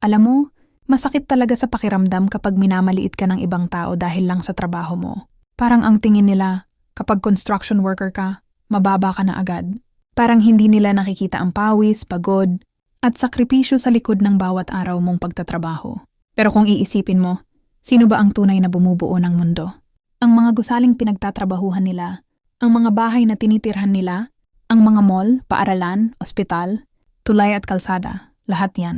Alam mo, masakit talaga sa pakiramdam kapag minamaliit ka ng ibang tao dahil lang sa trabaho mo. Parang ang tingin nila, kapag construction worker ka, mababa ka na agad. Parang hindi nila nakikita ang pawis, pagod, at sakripisyo sa likod ng bawat araw mong pagtatrabaho. Pero kung iisipin mo, sino ba ang tunay na bumubuo ng mundo? Ang mga gusaling pinagtatrabahuhan nila, ang mga bahay na tinitirhan nila, ang mga mall, paaralan, ospital, tulay at kalsada, lahat yan.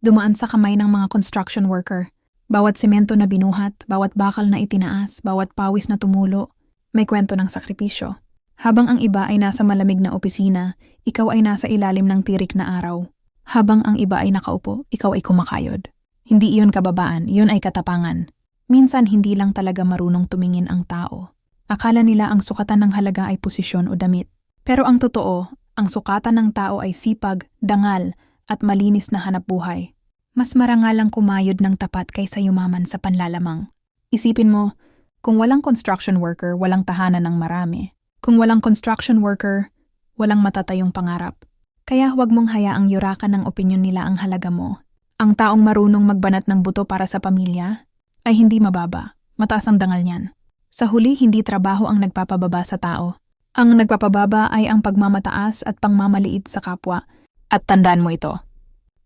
Dumaan sa kamay ng mga construction worker. Bawat semento na binuhat, bawat bakal na itinaas, bawat pawis na tumulo, may kwento ng sakripisyo. Habang ang iba ay nasa malamig na opisina, ikaw ay nasa ilalim ng tirik na araw. Habang ang iba ay nakaupo, ikaw ay kumakayod. Hindi iyon kababaan, iyon ay katapangan. Minsan hindi lang talaga marunong tumingin ang tao. Akala nila ang sukatan ng halaga ay posisyon o damit. Pero ang totoo, ang sukatan ng tao ay sipag, dangal, at malinis na hanapbuhay. Mas marangal ang kumayod ng tapat kaysa yumaman sa panlalamang. Isipin mo, kung walang construction worker, walang tahanan ng marami. Kung walang construction worker, walang matatayong pangarap. Kaya huwag mong hayaang yurakan ng opinyon nila ang halaga mo. Ang taong marunong magbanat ng buto para sa pamilya ay hindi mababa. Mataas ang dangal niyan. Sa huli, hindi trabaho ang nagpapababa sa tao. Ang nagpapababa ay ang pagmamataas at pangmamaliit sa kapwa. At tandaan mo ito.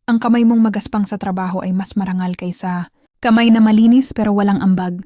Ang kamay mong magaspang sa trabaho ay mas marangal kaysa kamay na malinis pero walang ambag.